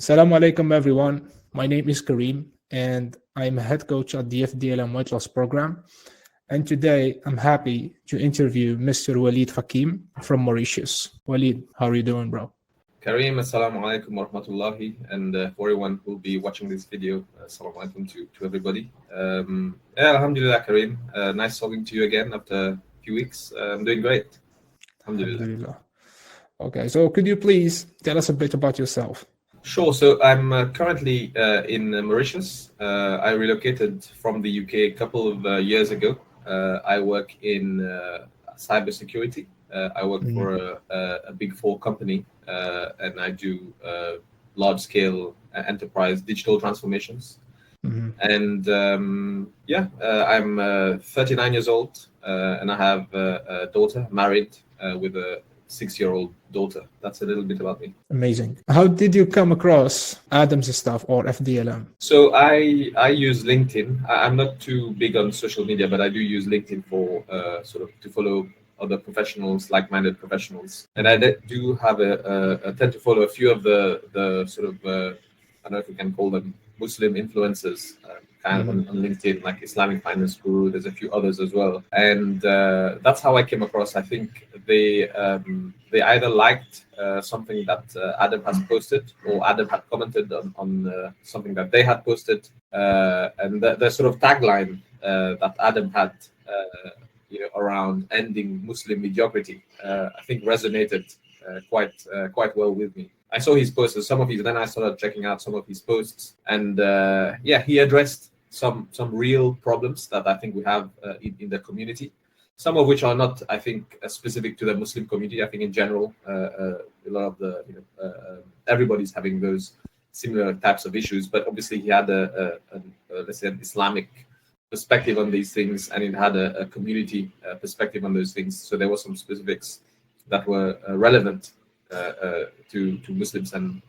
Assalamu alaikum, everyone. My name is Kareem, and I'm a head coach at the FDM Weight Loss Program. And today, I'm happy to interview Mr. Walid Wakim from Mauritius. Walid, how are you doing, bro? Kareem, assalamu alaikum wa rahmatullahi, and for everyone who will be watching this video, assalamu alaikum to everybody. Alhamdulillah, Kareem. Nice talking to you again after a few weeks. I'm doing great. Alhamdulillah. Okay, so could you please tell us a bit about yourself? Sure. So I'm currently in Mauritius. I relocated from the UK a couple of years ago. I work in cybersecurity. I work for a big four company, and I do large-scale enterprise digital transformations. And I'm 39 years old, and I have a daughter, married with a 6-year-old daughter. That's a little bit about me. Amazing. How did you come across Adam's stuff or FDLM? So I use LinkedIn. I'm not too big on social media, but I do use LinkedIn for sort of to follow other professionals, like-minded professionals. And I do have I tend to follow a few of the sort of I don't know if we can call them Muslim influencers, kind of on LinkedIn, like Islamic Finance Guru. There's a few others as well, and that's how I came across. I think they either liked something that Adam has posted, or Adam had commented on something that they had posted, and the sort of tagline that Adam had, around ending Muslim mediocrity, I think resonated quite well with me. I saw his posts, then I started checking out some of his posts, and he addressed some real problems that I think we have in the community. Some of which are not, I think, specific to the Muslim community. I think in general, a lot of the everybody's having those similar types of issues. But obviously, he had let's say an Islamic perspective on these things, and it had a community perspective on those things. So there were some specifics that were relevant to Muslims and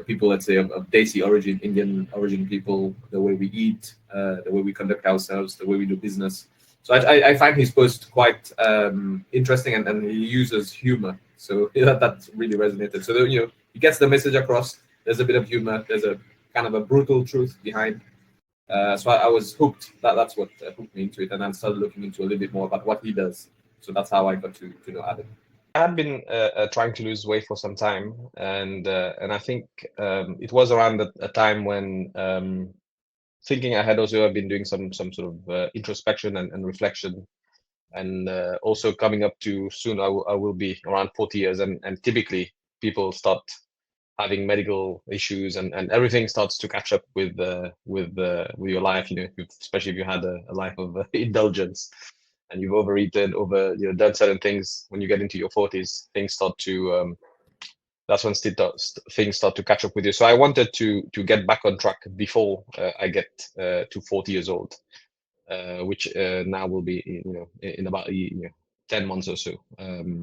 people, let's say, of Desi origin, Indian origin people, the way we eat, the way we conduct ourselves, the way we do business. So I find his post quite interesting, and he uses humor. So that really resonated. So he gets the message across. There's a bit of humor. There's a kind of a brutal truth behind. So I was hooked. That's what hooked me into it, and I started looking into a little bit more about what he does. So that's how I got to know Adam. I had been trying to lose weight for some time, and I think it was around a time when thinking I had also been doing some sort of introspection and reflection, and also coming up to soon I will be around 40 years, and typically people start having medical issues, and everything starts to catch up with your life. Especially if you had a life of indulgence. And you've overeaten, done certain things. When you get into your 40s, things start to that's when things start to catch up with you. So I wanted to get back on track before I get to 40 years old, which now will be in about 10 months or so.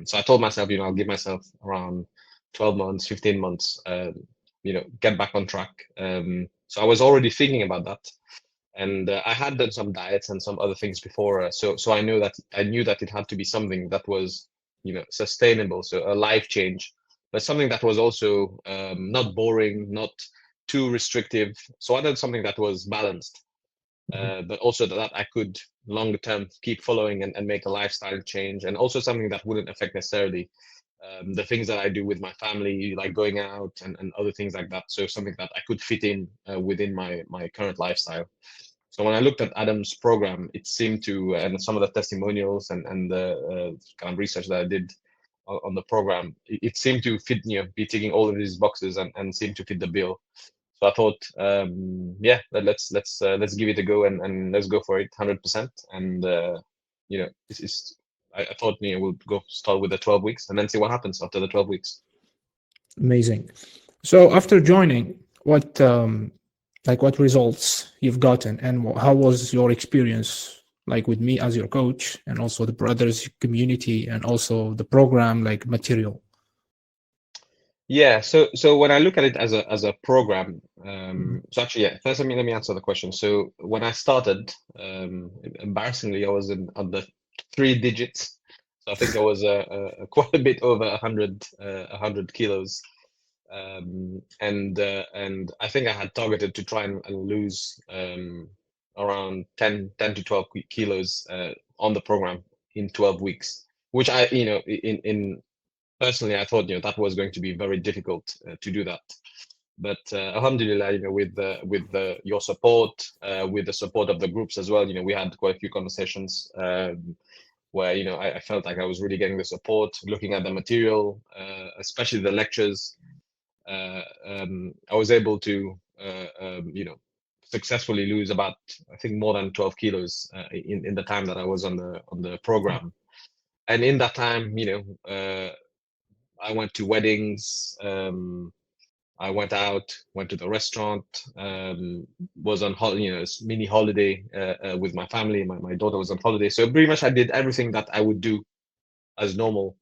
So I told myself, I'll give myself around 12 months, 15 months, get back on track. So I was already thinking about that. And I had done some diets and some other things before, so I knew that it had to be something that was, sustainable, so a life change, but something that was also not boring, not too restrictive. So I did something that was balanced, but also that I could longer term keep following and make a lifestyle change, and also something that wouldn't affect necessarily the things that I do with my family, like going out and other things like that. So something that I could fit in within my current lifestyle. So when I looked at Adam's program, it seemed to, and some of the testimonials and the kind of research that I did on the program, it seemed to fit, be ticking all of these boxes and seemed to fit the bill. So I thought, let's give it a go and let's go for it 100%. And I thought we'll go start with the 12 weeks and then see what happens after the 12 weeks. Amazing. So after joining, what results you've gotten, and how was your experience, like with me as your coach, and also the brothers community, and also the program material? Yeah. So when I look at it as a program, so actually, first let me answer the question. So when I started, embarrassingly, I was on the 3 digits. So I think I was quite a bit over 100 kilos. and I think I had targeted to try and lose around 10 to 12 kilos on the program in 12 weeks, which I, in personally, I thought, that was going to be very difficult to do that. But alhamdulillah, with your support, with the support of the groups as well, we had quite a few conversations where, I felt like I was really getting the support, looking at the material, especially the lectures. I was able to, successfully lose about, I think, more than 12 kilos in the time that I was on the program. And in that time, I went to weddings. I went out, went to the restaurant, was on mini holiday with my family. My daughter was on holiday, so pretty much I did everything that I would do as normal.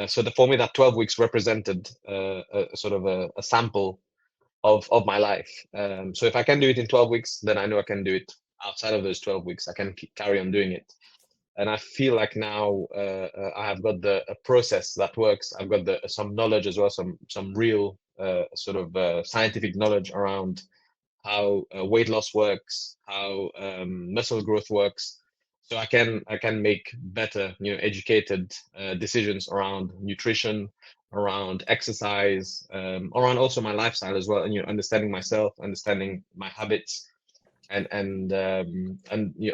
So for me, that 12 weeks represented a sort of a sample of my life. So if I can do it in 12 weeks, then I know I can do it outside of those 12 weeks. I can carry on doing it. And I feel like now I have got a process that works. I've got some knowledge as well, some real sort of scientific knowledge around how weight loss works, how muscle growth works. So I can make better, educated decisions around nutrition, around exercise, around also my lifestyle as well, and understanding myself, understanding my habits, and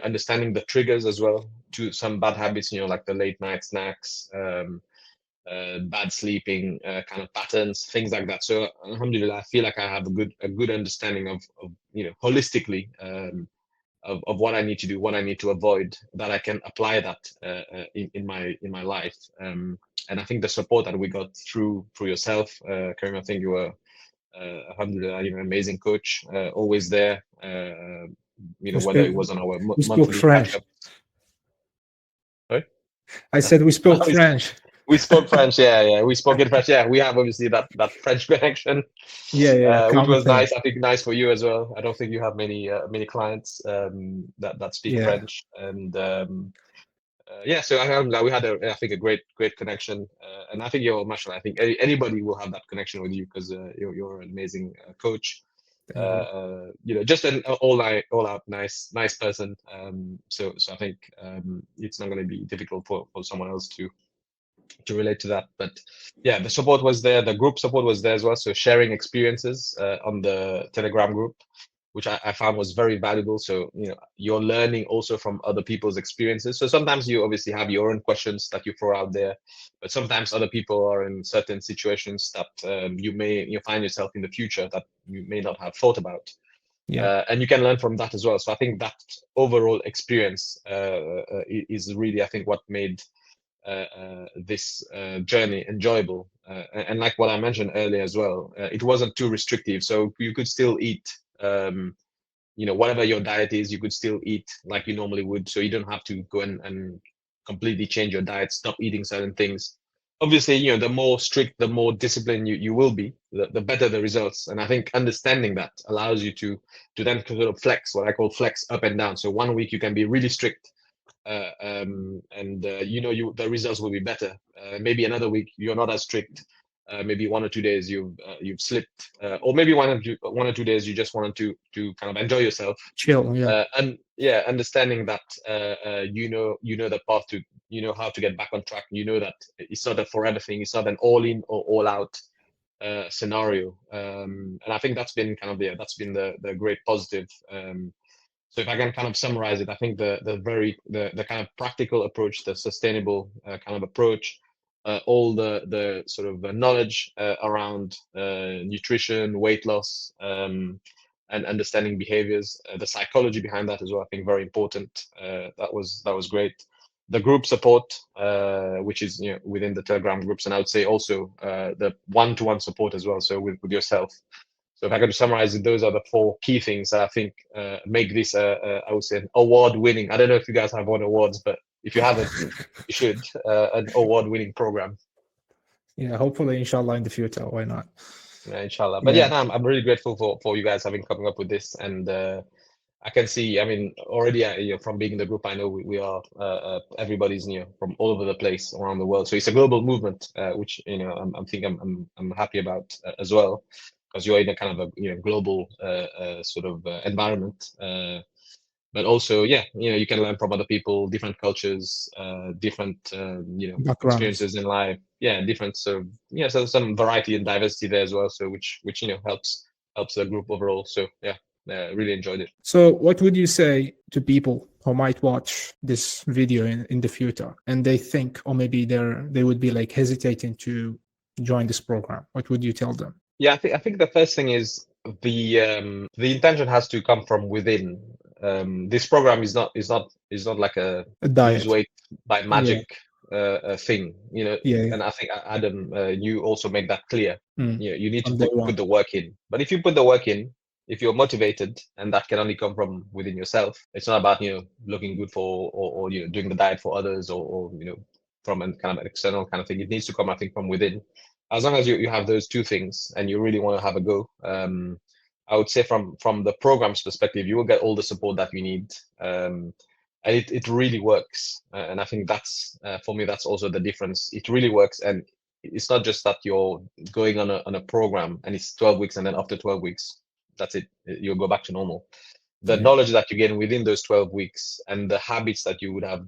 understanding the triggers as well to some bad habits, like the late night snacks, bad sleeping kind of patterns, things like that. So alhamdulillah, I feel like I have a good understanding of holistically of what I need to do, what I need to avoid, that I can apply that in my life. And I think the support that we got through yourself, Karim, I think you were alhamdulillah, amazing coach, always there. Whether it was on our we spoke French. Sorry? I said we spoke French. We spoke French, yeah. We spoke in French, yeah. We have obviously that French connection, which was nice. I think nice for you as well. I don't think you have many clients that speak French, and so alhamdulillah, we had I think a great connection, and I think mashallah, I think anybody will have that connection with you because you're an amazing coach. Just an all out nice person. So I think it's not going to be difficult for someone else to relate to that. But yeah, the support was there, the group support was there as well. So sharing experiences on the Telegram group, which I found was very valuable. So you're learning also from other people's experiences. So sometimes you obviously have your own questions that you throw out there, but sometimes other people are in certain situations that you find yourself in the future that you may not have thought about. And you can learn from that as well. So I think that overall experience is really, I think, what made this journey enjoyable. And like what I mentioned earlier as well, it wasn't too restrictive. So you could still eat, whatever your diet is, you could still eat like you normally would. So you don't have to go and completely change your diet, stop eating certain things. Obviously, the more strict, the more disciplined you will be, the better the results. And I think understanding that allows you to then sort of flex, what I call flex up and down. So 1 week you can be really strict, and the results will be better. Maybe another week you're not as strict. Maybe 1 or 2 days you've slipped, or maybe 1 or 2 days you just wanted to kind of enjoy yourself, chill, understanding that the path to how to get back on track. That it's not a forever thing. It's not an all in or all out scenario. And I think that's been kind of that's been the great positive. So if I can kind of summarize it, I think the kind of practical approach, the sustainable kind of approach, all the sort of knowledge around nutrition, weight loss, and understanding behaviors, the psychology behind that as well, I think very important. That was great. The group support, which is within the Telegram groups, and I would say also the one-to-one support as well. So with yourself. So if I could summarize it, those are the 4 key things that I think make this, I would say, an award-winning. I don't know if you guys have won awards, but if you haven't, you should. An award-winning program. Yeah, hopefully, inshallah, in the future. Why not? Yeah, inshallah. But I'm really grateful for you guys coming up with this, and I can see. I mean, already, from being in the group, I know we are everybody's from all over the place around the world. So it's a global movement, which I'm happy about as well, because you're in a kind of a global sort of environment. But also, you can learn from other people, different cultures, different experiences in life. Yeah, different so some variety and diversity there as well. So which helps the group overall. So yeah. Really enjoyed it. So what would you say to people who might watch this video in the future and they think, or maybe they would be like hesitating to join this program? What would you tell them? Yeah, I think the first thing is the intention has to come from within. This program is not like a diet. Lose weight by magic thing, And I think Adam, you also made that clear. You need to put the work in. But if you put the work in, if you're motivated, and that can only come from within yourself, it's not about looking good for or doing the diet for others or from a kind of an external kind of thing. It needs to come, I think, from within. As long as you have those two things and you really want to have a go, I would say from the program's perspective, you will get all the support that you need. And it really works. And I think that's, for me, that's also the difference. It really works. And it's not just that you're going on a program and it's 12 weeks and then after 12 weeks, that's it. You'll go back to normal. The knowledge that you gain within those 12 weeks and the habits that you would have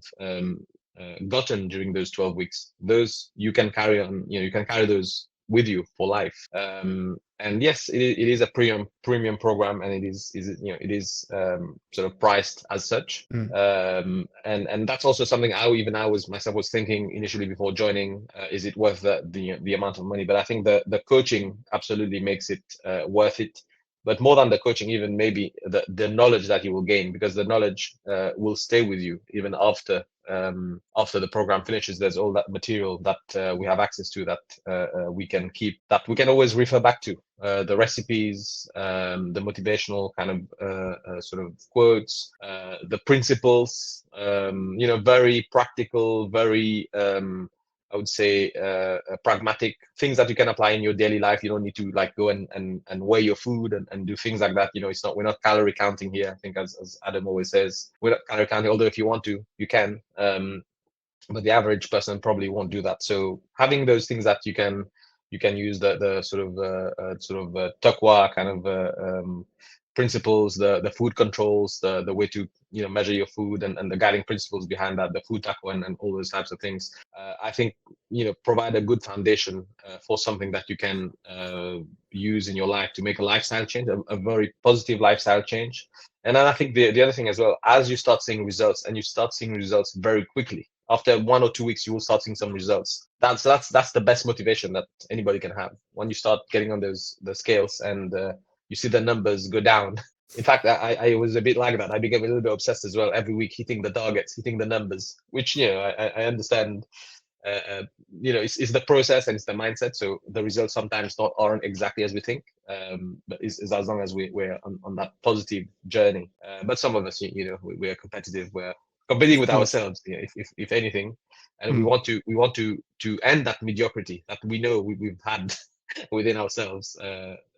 gotten during those 12 weeks, those you can carry on, you can carry those with you for life. And yes, it is a premium program, and it is sort of priced as such. And that's also something I was thinking initially before joining. Is it worth the amount of money? But I think the coaching absolutely makes it worth it. But more than the coaching, even maybe the knowledge that you will gain, because the knowledge will stay with you even after the program finishes. There's all that material that we have access to that we can keep, that we can always refer back to. The recipes, the motivational kind of sort of quotes, the principles, very practical, very I would say pragmatic things that you can apply in your daily life. You don't need to like go and weigh your food and do things like that. We're not calorie counting here. I think as Adam always says, we're not calorie counting, although if you want to, you can. But the average person probably won't do that. So having those things that you can use the sort of taqwa kind of principles, the food controls, the way to measure your food and the guiding principles behind that, the food taqwa and all those types of things, I think provide a good foundation for something that you can use in your life to make a lifestyle change, a very positive lifestyle change. And then I think the other thing as well, as you start seeing results, and you start seeing results very quickly, after 1 or 2 weeks, you will start seeing some results. That's the best motivation that anybody can have. When you start getting on the scales and you see the numbers go down. In fact, I was a bit like that. I became a little bit obsessed as well. Every week, hitting the targets, hitting the numbers, which I understand. It's the process and it's the mindset. So the results sometimes aren't exactly as we think. But it's as long as we're on that positive journey. But some of us, we're competitive. We're competing with ourselves, if anything, and we want to end that mediocrity that we know we've had within ourselves,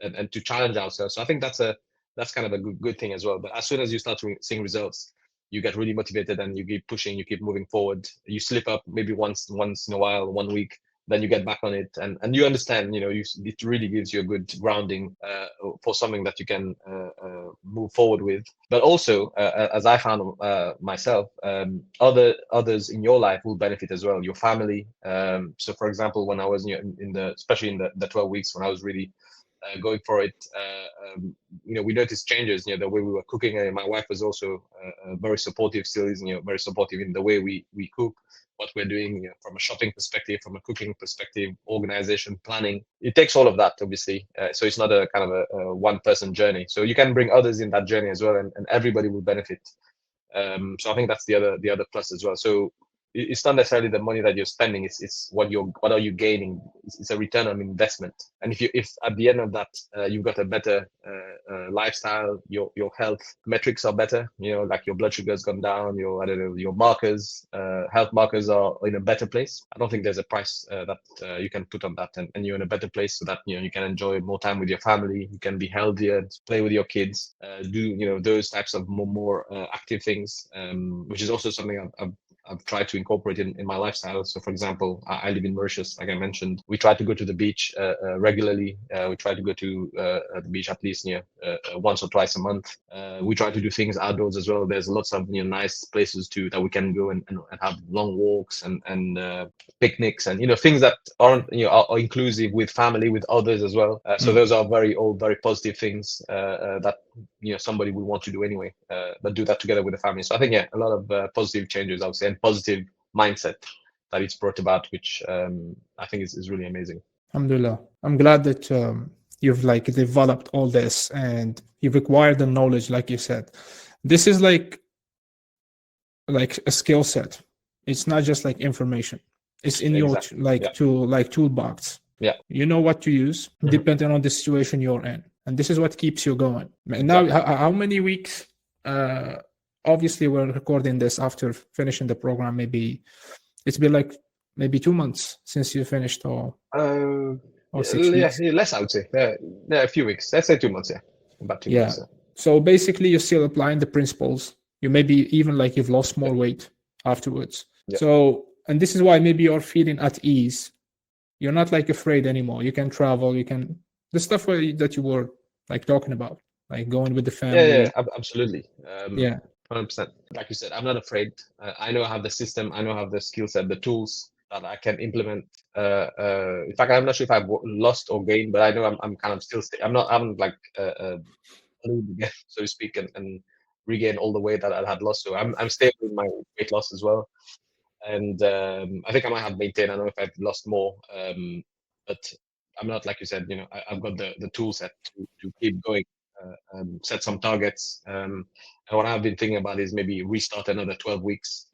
and to challenge ourselves. So I think that's kind of a good thing as well. But as soon as you start seeing results, you get really motivated and you keep pushing, you keep moving forward. You slip up maybe once in a while, 1 week, then you get back on it, and you understand, it really gives you a good grounding for something that you can move forward with. But also, as I found myself, others in your life will benefit as well, your family. So for example, when I was especially in the 12 weeks, when I was really going for it, we noticed changes, the way we were cooking, and my wife was also very supportive, still is, very supportive in the way we cook, what we're doing, from a shopping perspective, from a cooking perspective, organization, planning. It takes all of that, obviously. So it's not a kind of a one-person journey. So you can bring others in that journey as well, and everybody will benefit. So I think that's the other plus as well. So it's not necessarily the money that you're spending. It's what are you gaining? It's a return on investment. And if at the end of that you've got a better lifestyle, your health metrics are better. Like your blood sugar has gone down. Your markers, health markers are in a better place. I don't think there's a price that you can put on that, and you're in a better place so that you can enjoy more time with your family. You can be healthier, play with your kids, do those types of more active things, which is also something I've tried to incorporate in my lifestyle. So, for example, I live in Mauritius, like I mentioned. We try to go to the beach regularly. We try to go to the beach at least once or twice a month. We try to do things outdoors as well. There's lots of nice places that we can go and have long walks and picnics and things that aren't are inclusive with family, with others as well. So those are all very positive things that somebody would want to do anyway, but do that together with the family. So I think a lot of positive changes, I would say, and positive mindset that it's brought about, which I think is really amazing. Alhamdulillah. I'm glad that you've developed all this and you've acquired the knowledge, like you said. This is like a skill set. It's not just like information. It's in exactly. your toolbox. Yeah. You know what to use depending on the situation you're in. And this is what keeps you going. Exactly. Now, how many weeks? Obviously, we're recording this after finishing the program. Maybe it's been maybe 2 months since you finished, or 6 weeks. Yeah, less, I would say. Yeah, a few weeks. Let's say 2 months. Yeah, about 2 months. Yeah. So basically, you're still applying the principles. You maybe even you've lost more weight afterwards. Yeah. So, and this is why maybe you're feeling at ease. You're not afraid anymore. You can travel. You can. The stuff that you were talking about, going with the family. Yeah, absolutely. 100%. Like you said, I'm not afraid. I know I have the system. I know I have the skill set, the tools that I can implement. In fact, I'm not sure if I've lost or gained, but I know I'm kind of still. I'm so to speak, and regain all the weight that I had lost. So I'm stable with my weight loss as well. And I think I might have maintained. I don't know if I've lost more, but I'm not, like you said, I've got the tool set to keep going, set some targets. And what I've been thinking about is maybe restart another 12 weeks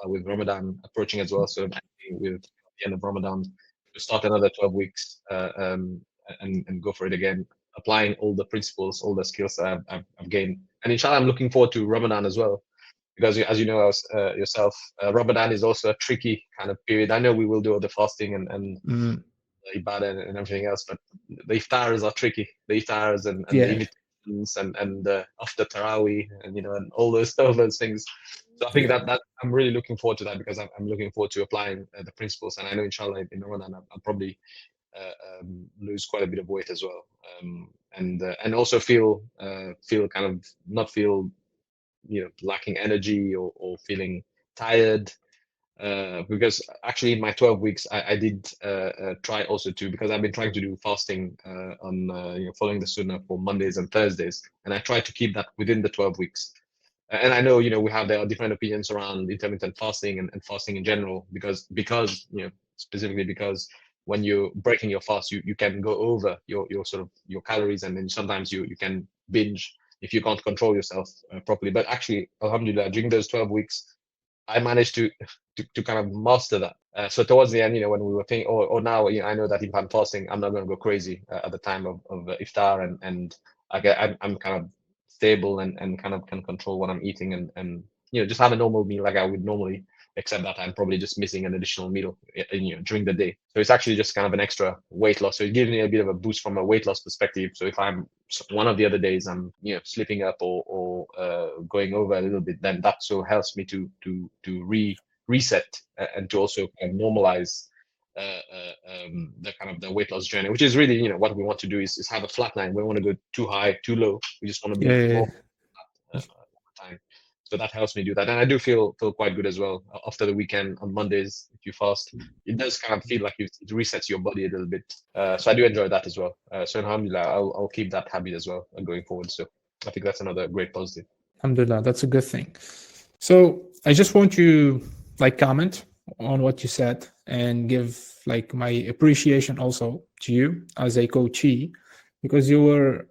with Ramadan approaching as well. So with the end of Ramadan, to start another 12 weeks and go for it again, applying all the principles, all the skills that I've gained. And inshallah, I'm looking forward to Ramadan as well. Because as you know yourself, Ramadan is also a tricky kind of period. I know we will do all the fasting and ibadah and everything else, but the iftars are tricky. The iftars and the invitations and after Taraweeh and all those things. So I think that I'm really looking forward to that, because I'm looking forward to applying the principles. And I know inshallah in Ramadan I'll probably lose quite a bit of weight as well, and also feel kind of not feel lacking energy or feeling tired, because actually in my 12 weeks I did try also to, because I've been trying to do fasting on following the sunnah for Mondays and Thursdays, and I tried to keep that within the 12 weeks. And I know there are different opinions around intermittent fasting and fasting in general, because specifically because when you're breaking your fast, you can go over your calories, and then sometimes you can binge if you can't control yourself properly. But actually, alhamdulillah, during those 12 weeks, I managed to kind of master that. So towards the end, when we were thinking, now, I know that if I'm fasting, I'm not going to go crazy at the time of iftar, and I'm kind of stable and kind of can control what I'm eating and just have a normal meal like I would normally, except that I'm probably just missing an additional meal during the day. So it's actually just kind of an extra weight loss. So it gives me a bit of a boost from a weight loss perspective. So if I'm one of the other days I'm slipping up or going over a little bit, then that so helps me to reset and to also kind of normalize the kind of the weight loss journey, which is really what we want to do is have a flat line. We don't want to go too high, too low. We just want to be over time. So that helps me do that, and I do feel quite good as well after the weekend on Mondays. If you fast, it does kind of feel like it resets your body a little bit. So I do enjoy that as well. So alhamdulillah, I'll keep that habit as well going forward. So I think that's another great positive. Alhamdulillah, that's a good thing. So I just want to comment on what you said and give my appreciation also to you as a coachee, because you were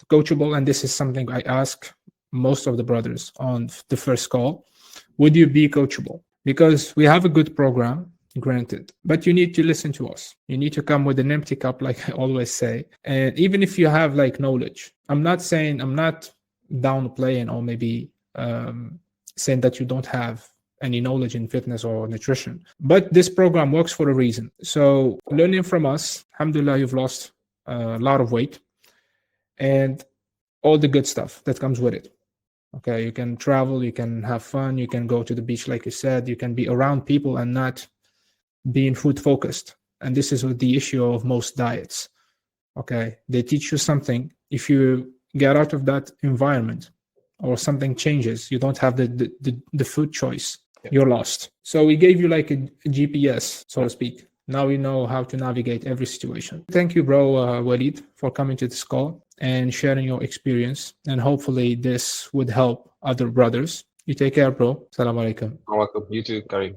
coachable, and this is something I ask most of the brothers on the first call. Would you be coachable? because we have a good program, granted, but you need to listen to us. You need to come with an empty cup, like I always say. And even if you have like knowledge, I'm not downplaying or maybe saying that you don't have any knowledge in fitness or nutrition, but this program works for a reason. So learning from us, alhamdulillah, you've lost a lot of weight and all the good stuff that comes with it. Okay, you can travel, you can have fun, you can go to the beach, like you said, you can be around people and not being food focused. And this is the issue of most diets. Okay, they teach you something. If you get out of that environment or something changes, you don't have the food choice. You're lost. So we gave you like a GPS, so to speak. Now we know how to navigate every situation. Thank you, bro, Walid, for coming to this call and sharing your experience. And hopefully this would help other brothers. You take care, bro. Assalamu alaikum. Welcome. You too, Karim.